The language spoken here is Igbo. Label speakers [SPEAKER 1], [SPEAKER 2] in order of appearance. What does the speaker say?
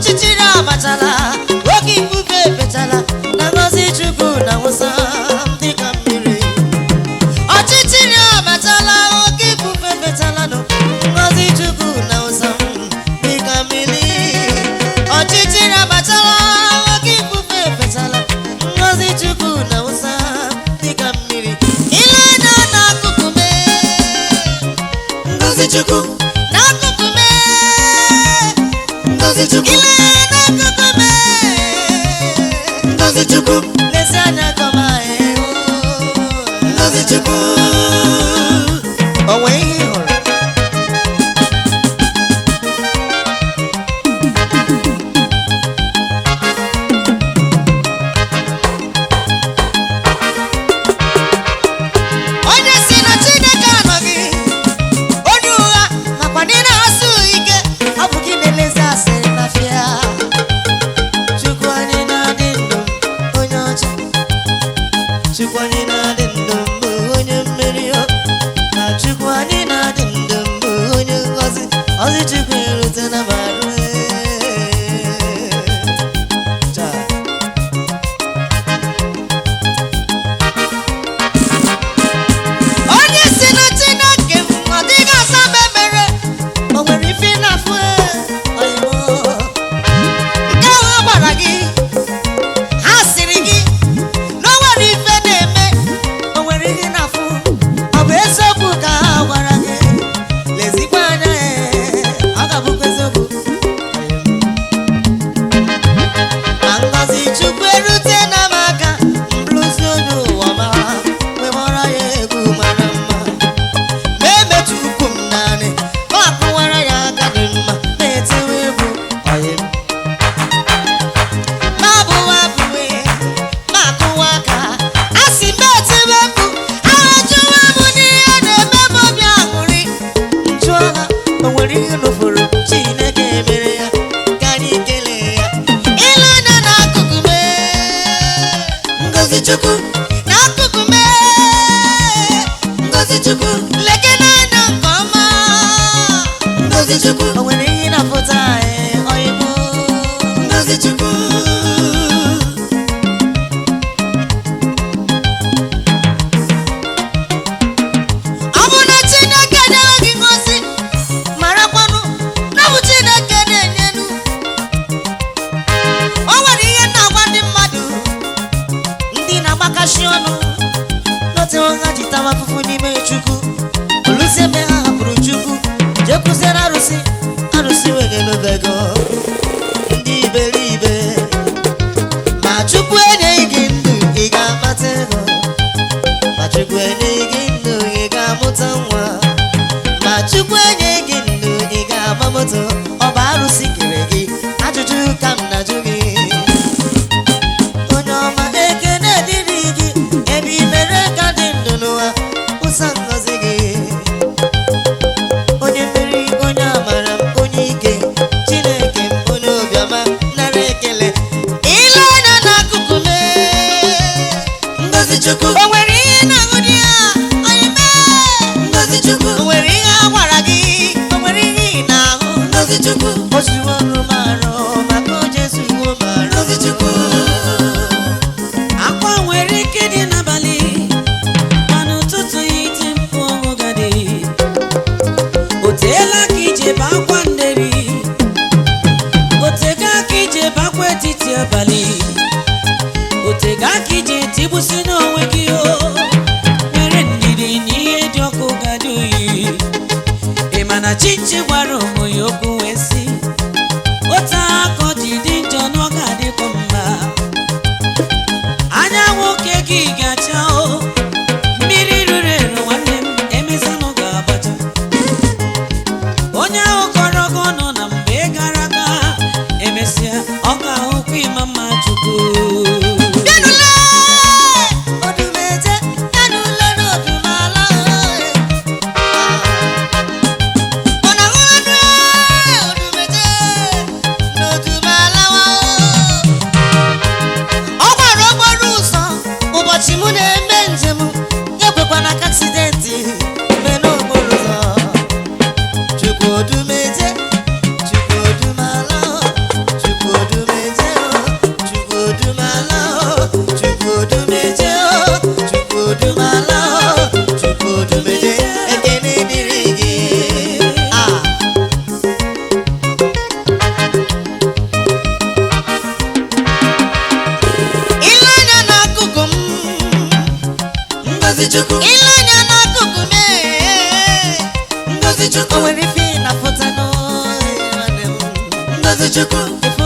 [SPEAKER 1] ọchịchịrị abatala oke ifufe efetala na ngọzi Chukwu na wụsa dịka mmiri ọchịchịrị abatala oke ifufe efetala nọ ngọzi Chukwu na wụsa dịka mmiri ọchịchịrị abatala oke ifufe efetala ngọzi Chukwu na wụsa dịka mmiri ile anya n'akụkụ mee ngọzi Chukwu n'akụkụ mee ngọzi Chukwu ile n'akụkụ mee ngọzi Chukwu lezi anya gọma ngọzi Chukwu onwe ihe ị hụrụ onye si na Chineke anọghị onye ụgha makwa na ị na-asụ ike ọ bụ gị na-elezi asịrị na fịa Chukwu anyị na-adị ndụ onye ọcha Chukwu anyị na-adị ndụ mbụ onye mmeri na Chukwu anyị na-adị ndụ mbụ onye ngọzi ọzị Chukwu erute na marụ onye si na Chineke ọ dịghị asa m emere o nwere ife na-afụ oyimo nke ahụ a gbara gị ha sịrị gị na o nwere ife na-eme o nwere ihe na-afụ ọ bụ eziokwu ka ha gwara gị lezikwa anya ọ ga-abụkwa eziokwu ma ngọzi Chukwu erute na m aka mbluzi onye ụwa ma wee mara ya egwu mara mma ma emetụ ukwu m naanị ma akụwara ya aka dị mma na-etewe egwu oyim ma abụwa abụwe ma akụwa aka a sị m etewe mkpu agha jụwa m n'ihe na-eme m obi aṅụrị njụ agha o nwere ihe n'ụfọdụ Chineke mere ya ka anyị kelee ya ile anya n'akụkụ mee ngọzi Chukwu n'akụkụ mee ngọzi Chukwu leke n'anya nke ọma ngọzi Chukwu o nwere ihe na-apụta oyimo ngọzi Chukwu ọ bụ na Chineke nyere gị ngọzi marakwanụ na ọ bụ Chineke na-enyenu o nwere ihe na-agwa ndị mmadụ ndị na-agbakashi ọnụ n'otewo ha ji tawa afụfụ n'ime Chukwu oluzi ebe ha hapụrụ Chukwu jee kwụziere arụsị arụsị wege n'obego ndị iberibe ma Chukwu enyeghị gị ndụ ị ga-amata ego ma Chukwu enyeghị gị ndụ ị ga-amụta nwa ma Chukwu enyeghị gị ndụ ị ga-ama moto ọ bụ arụsị kere gị ajụjụ ka m na-ajụ gị onye ọma ekene dịrị gị ebe i mere ka dị ndụ n'ụwa ụsa ngọzi gị onye mmeri onye amara m onye ike Chineke m onye obiọma nara ekele ile anya n'akụkụ mee ngọzi Chukwu o nwere ihe na-ahụ dị ya onye mee ngọzi Chukwu o nwere ihe a gwara gị o nwere ihe ị na-ahụ ngọzi Chukwu o zuwo ọrụ m arụ maka o jezuwo m arụ ngọzi Chukwu
[SPEAKER 2] akwa nwere ike dị n'abalị mana ụtụtụ ya iti mkpu ọṅụ gadị o teela ka ije bụ akwa nderi o tega ka ije bụ akwa etiti abalị o tega ka ije tigbusi n'onwe gị o nwere ndidi na ihe dị ọkụ gadị oyi ị ma na Chichi gwara ụmụ ya okwu wee sị otu aka ọ ji dị njọ na ọ ga-adịkwa mma anya nwoke gị ga-acha o mmiri ruru eru nwanne m emezanụ ga-abacha onye ahụ kọrọ gị ọnụ na mgbe gara aga emesịa ọ ga-ahụkwa ịma mma Chukwu
[SPEAKER 1] bịanụle odumeje bịanụle n'odumala ọ na-ahụ
[SPEAKER 3] Chukwu